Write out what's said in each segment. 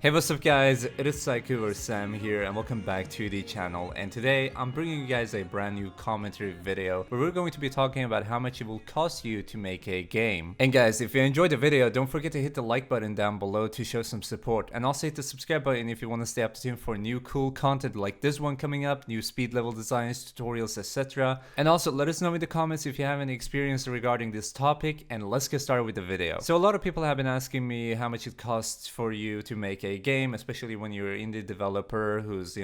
Hey, what's up guys, it is Psycho Sam here and welcome back to the channel, and today I'm bringing you guys a brand new commentary video where we're going to be talking about how much it will cost you to make a game. And guys, if you enjoyed the video, don't forget to hit the like button down below to show some support, and also hit the subscribe button if you want to stay up to date for new cool content like this one coming up, new speed level designs, tutorials, etc. And also let us know in the comments if you have any experience regarding this topic, and let's get started with the video. So a lot of people have been asking me how much it costs for you to make a game, especially when you're an indie developer who's,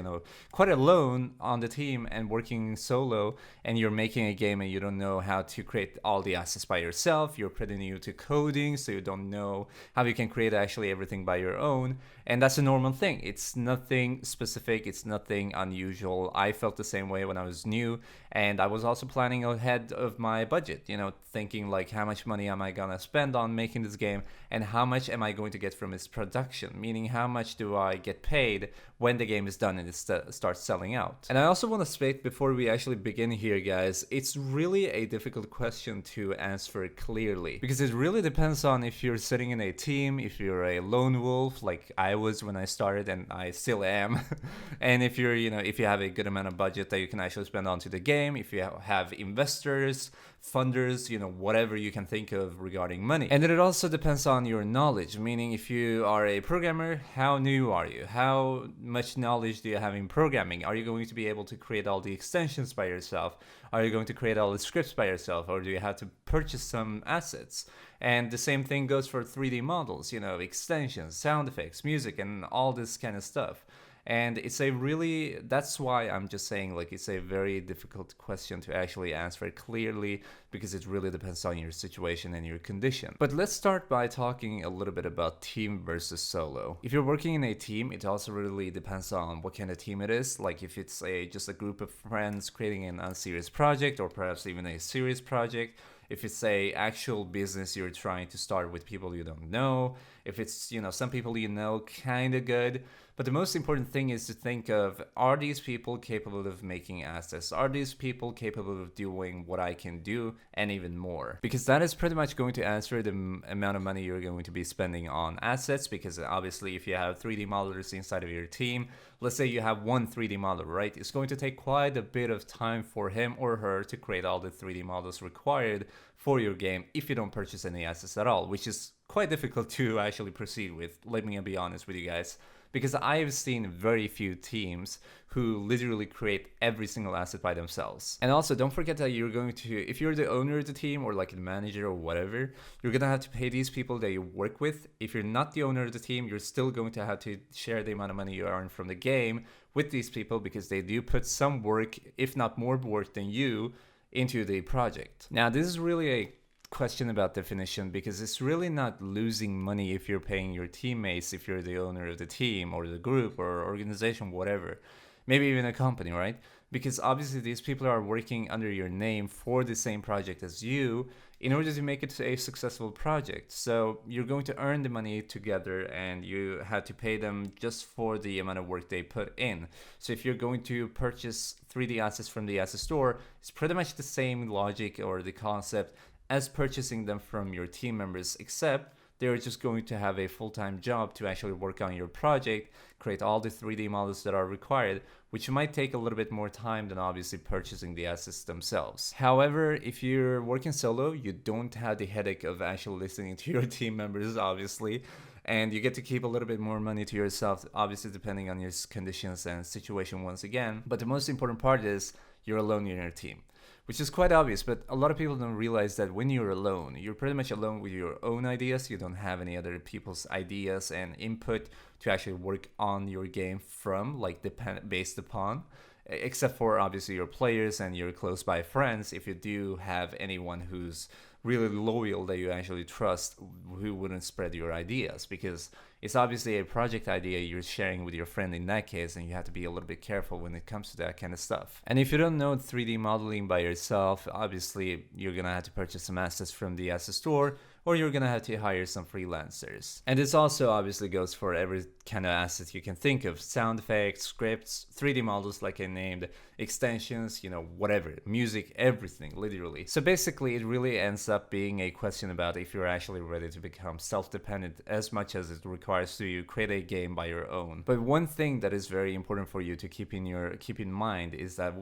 quite alone on the team and working solo, and you're making a game and you don't know how to create all the assets by yourself. You're pretty new to coding, so you don't know how you can create actually everything by your own. And that's a normal thing. It's nothing specific, it's nothing unusual. I felt the same way when I was new, and I was also planning ahead of my budget, thinking like, how much money am I gonna spend on making this game, and how much am I going to get from its production, meaning how much do I get paid when the game is done and it starts selling out. And I also want to state before we actually begin here, guys, it's really a difficult question to answer clearly, because it really depends on if you're sitting in a team, if you're a lone wolf like I was when I started, and I still am, and if you're, if you have a good amount of budget that you can actually spend onto the game, if you have investors, funders, whatever you can think of regarding money. And then it also depends on your knowledge, meaning if you are a programmer, how new are you? How much knowledge do you have in programming? Are you going to be able to create all the extensions by yourself? Are you going to create all the scripts by yourself, or do you have to purchase some assets? And the same thing goes for 3D models, extensions, sound effects, music, and all this kind of stuff. And that's why I'm just saying, like, it's a very difficult question to actually answer clearly, because it really depends on your situation and your condition. But let's start by talking a little bit about team versus solo. If you're working in a team, it also really depends on what kind of team it is. Like if it's just a group of friends creating an unserious project, or perhaps even a serious project. If it's a actual business you're trying to start with people you don't know, if it's, some people kind of good. But the most important thing is to think of, are these people capable of making assets? Are these people capable of doing what I can do and even more? Because that is pretty much going to answer the amount of money you're going to be spending on assets. Because obviously if you have 3D modelers inside of your team, let's say you have one 3D modeler, right? It's going to take quite a bit of time for him or her to create all the 3D models required for your game if you don't purchase any assets at all, which is quite difficult to actually proceed with. Let me be honest with you guys, because I've seen very few teams who literally create every single asset by themselves. And also don't forget that you're going to, if you're the owner of the team or like the manager or whatever, you're gonna have to pay these people that you work with. If you're not the owner of the team, you're still going to have to share the amount of money you earn from the game with these people, because they do put some work, if not more work than you, into the project. Now this is really a question about definition, because it's really not losing money if you're paying your teammates, if you're the owner of the team or the group or organization, whatever, maybe even a company, right? Because obviously these people are working under your name for the same project as you in order to make it a successful project. So you're going to earn the money together, and you have to pay them just for the amount of work they put in. So if you're going to purchase 3D assets from the asset store, it's pretty much the same logic or the concept as purchasing them from your team members, except they're just going to have a full-time job to actually work on your project, create all the 3D models that are required, which might take a little bit more time than obviously purchasing the assets themselves. However, if you're working solo, you don't have the headache of actually listening to your team members, obviously, and you get to keep a little bit more money to yourself, obviously depending on your conditions and situation once again. But the most important part is you're alone in your team, which is quite obvious, but a lot of people don't realize that when you're alone, you're pretty much alone with your own ideas. You don't have any other people's ideas and input to actually work on your game from, like based upon, except for obviously your players and your close by friends. If you do have anyone who's really loyal that you actually trust, who wouldn't spread your ideas, because it's obviously a project idea you're sharing with your friend in that case, and you have to be a little bit careful when it comes to that kind of stuff. And if you don't know 3D modeling by yourself, obviously you're gonna have to purchase some assets from the asset store, or you're gonna have to hire some freelancers. And this also obviously goes for every kind of asset you can think of: sound effects, scripts, 3D models like I named, extensions, you know, whatever, music, everything, literally. So basically it really ends up being a question about if you're actually ready to become self-dependent as much as it requires to you create a game by your own. But one thing that is very important for you to keep in mind is that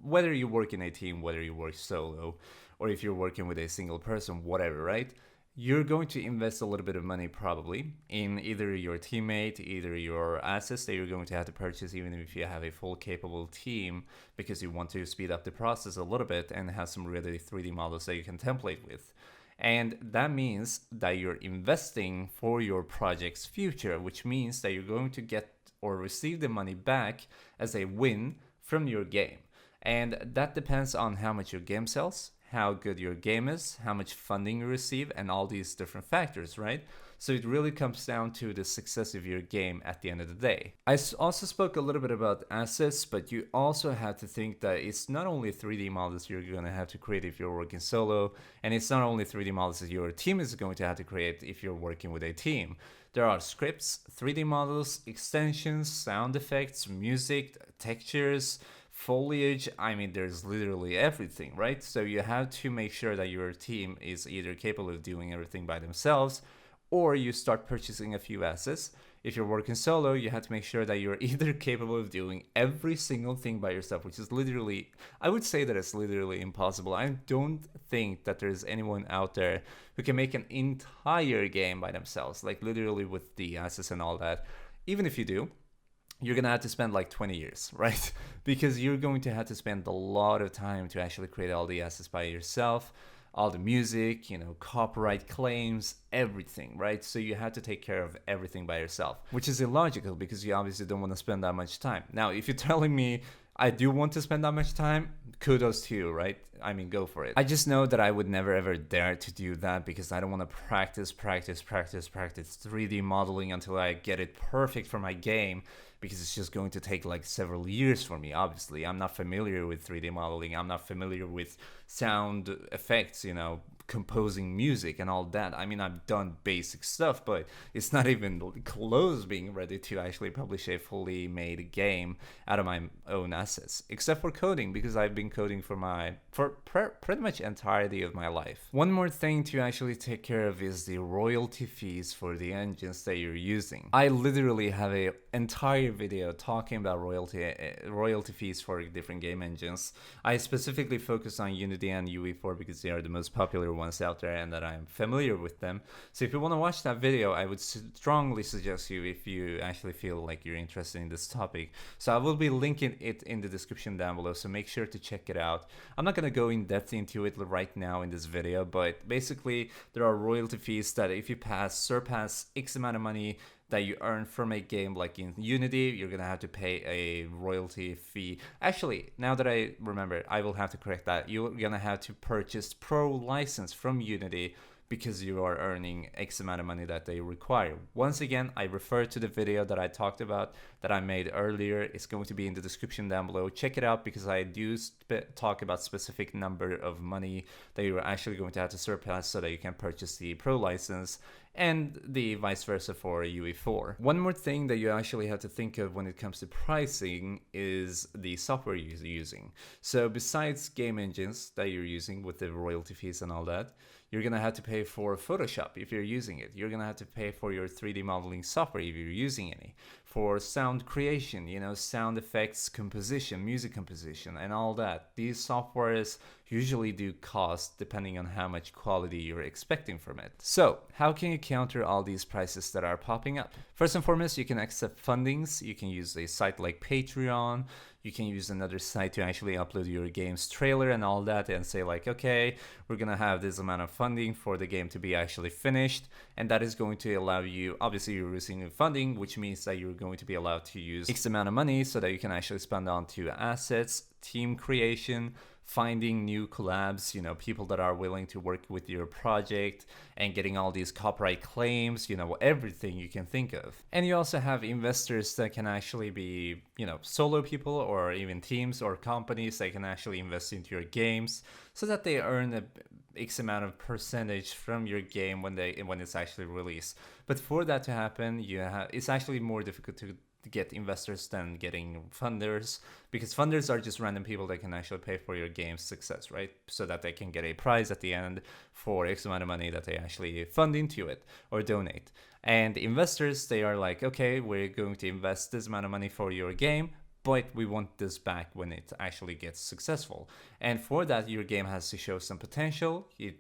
whether you work in a team, whether you work solo, or if you're working with a single person, whatever, right? You're going to invest a little bit of money probably in either your teammate, either your assets that you're going to have to purchase, even if you have a full capable team, because you want to speed up the process a little bit and have some really 3D models that you can template with. And that means that you're investing for your project's future, which means that you're going to get or receive the money back as a win from your game. And that depends on how much your game sells, how good your game is, how much funding you receive, and all these different factors, right? So it really comes down to the success of your game at the end of the day. I also spoke a little bit about assets, but you also have to think that it's not only 3D models you're going to have to create if you're working solo, and it's not only 3D models that your team is going to have to create if you're working with a team. There are scripts, 3D models, extensions, sound effects, music, textures, foliage. I mean, there's literally everything, right? So you have to make sure that your team is either capable of doing everything by themselves, or you start purchasing a few assets. If you're working solo, you have to make sure that you're either capable of doing every single thing by yourself, which is literally, I would say that it's literally impossible. I don't think that there's anyone out there who can make an entire game by themselves, like literally with the assets and all that. Even if you do, you're gonna have to spend like 20 years, right? Because you're going to have to spend a lot of time to actually create all the assets by yourself, all the music, you know, copyright claims, everything, right? So you have to take care of everything by yourself, which is illogical because you obviously don't want to spend that much time. Now, if you're telling me I do want to spend that much time, kudos to you, right? I mean, go for it. I just know that I would never ever dare to do that because I don't want to practice 3D modeling until I get it perfect for my game, because it's just going to take like several years for me. Obviously, I'm not familiar with 3D modeling. I'm not familiar with sound effects, you know, composing music and all that. I mean, I've done basic stuff, but it's not even close being ready to actually publish a fully made game out of my own assets, except for coding, because I've been coding for pretty much entirety of my life. One more thing to actually take care of is the royalty fees for the engines that you're using. I literally have an entire video talking about royalty fees for different game engines. I specifically focus on Unity and UE4 because they are the most popular ones out there and that I'm familiar with them. So if you want to watch that video, I would strongly suggest you, if you actually feel like you're interested in this topic. So I will be linking it in the description down below, so make sure to check it out. I'm not going to go in depth into it right now in this video, but basically there are royalty fees that if you surpass X amount of money that you earn from a game, like in Unity, you're gonna have to pay a royalty fee. Actually, now that I remember, I will have to correct that. You're gonna have to purchase pro license from Unity because you are earning X amount of money that they require. Once again, I refer to the video that I talked about that I made earlier. It's going to be in the description down below. Check it out because I do talk about specific number of money that you're actually going to have to surpass so that you can purchase the pro license, and the vice versa for UE4. One more thing that you actually have to think of when it comes to pricing is the software you're using. So besides game engines that you're using with the royalty fees and all that, you're gonna have to pay for Photoshop if you're using it. You're gonna have to pay for your 3D modeling software if you're using any. For sound creation, you know, sound effects, composition, music composition, and all that. These softwares usually do cost depending on how much quality you're expecting from it. So how can you counter all these prices that are popping up? First and foremost, you can accept fundings. You can use a site like Patreon. You can use another site to actually upload your game's trailer and all that and say like, okay, we're gonna have this amount of funding for the game to be actually finished, and that is going to allow you, obviously you're receiving funding, which means that you're going to be allowed to use X amount of money so that you can actually spend onto assets, team creation, finding new collabs, you know, people that are willing to work with your project, and getting all these copyright claims, you know, everything you can think of. And you also have investors that can actually be, you know, solo people or even teams or companies that can actually invest into your games so that they earn a X amount of percentage from your game when it's actually released. But for that to happen, it's actually more difficult to get investors than getting funders, because funders are just random people that can actually pay for your game's success, right? So that they can get a prize at the end for X amount of money that they actually fund into it or donate. And investors, they are like, okay, we're going to invest this amount of money for your game, but we want this back when it actually gets successful. And for that, your game has to show some potential. You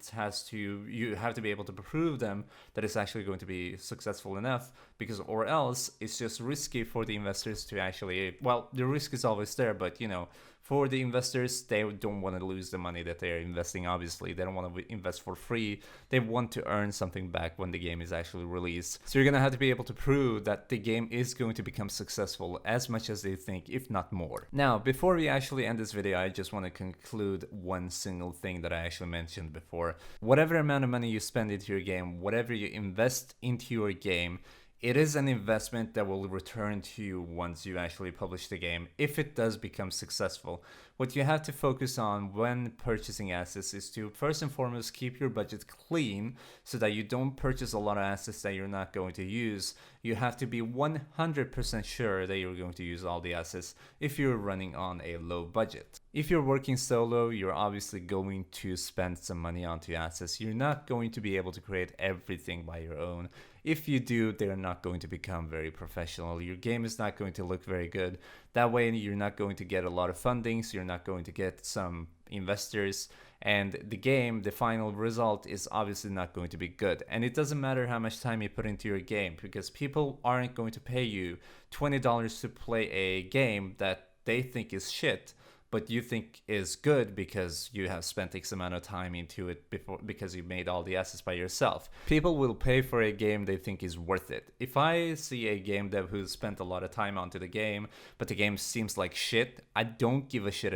have to be able to prove them that it's actually going to be successful enough, because or else it's just risky for the investors to actually, well, the risk is always there, but you know, for the investors, they don't want to lose the money that they're investing, obviously. They don't want to invest for free. They want to earn something back when the game is actually released. So you're going to have to be able to prove that the game is going to become successful as much as they think, if not more. Now, before we actually end this video, I just want to conclude one single thing that I actually mentioned before. Whatever amount of money you spend into your game, whatever you invest into your game, it is an investment that will return to you once you actually publish the game, if it does become successful. What you have to focus on when purchasing assets is to first and foremost keep your budget clean so that you don't purchase a lot of assets that you're not going to use. You have to be 100% sure that you're going to use all the assets if you're running on a low budget. If you're working solo, you're obviously going to spend some money onto assets. You're not going to be able to create everything by your own. If you do, they're not going to become very professional. Your game is not going to look very good. That way, you're not going to get a lot of funding, so you're not going to get some investors, and the game, the final result, is obviously not going to be good. And it doesn't matter how much time you put into your game, because people aren't going to pay you $20 to play a game that they think is shit, but you think is good because you have spent X amount of time into it before, because you made all the assets by yourself. People will pay for a game they think is worth it. If I see a game dev who's spent a lot of time onto the game, but the game seems like shit, I don't give a shit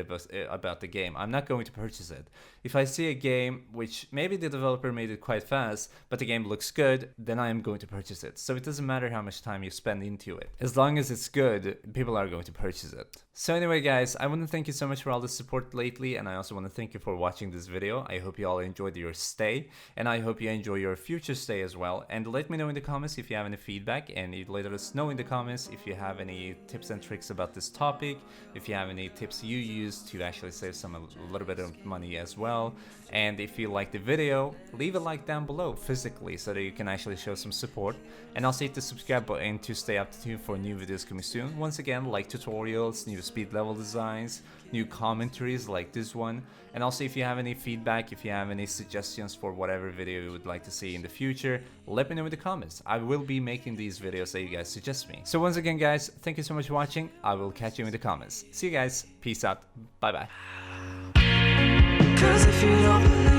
about the game. I'm not going to purchase it. If I see a game which maybe the developer made it quite fast, but the game looks good, then I am going to purchase it. So it doesn't matter how much time you spend into it. As long as it's good, people are going to purchase it. So anyway guys, I want to thank you so much for all the support lately, and I also want to thank you for watching this video. I hope you all enjoyed your stay, and I hope you enjoy your future stay as well. And let me know in the comments if you have any feedback, and let us know in the comments if you have any tips and tricks about this topic, if you have any tips you use to actually save a little bit of money as well. And if you like the video, leave a like down below physically so that you can actually show some support, and also hit the subscribe button to stay up to date for new videos coming soon. Once again, like tutorials, new speed level designs, new commentaries like this one. And also, if you have any feedback, if you have any suggestions for whatever video you would like to see in the future, let me know in the comments. I will be making these videos that you guys suggest me. So once again guys, thank you so much for watching. I will catch you in the comments. See you guys, peace out, bye bye. 'Cause if you don't believe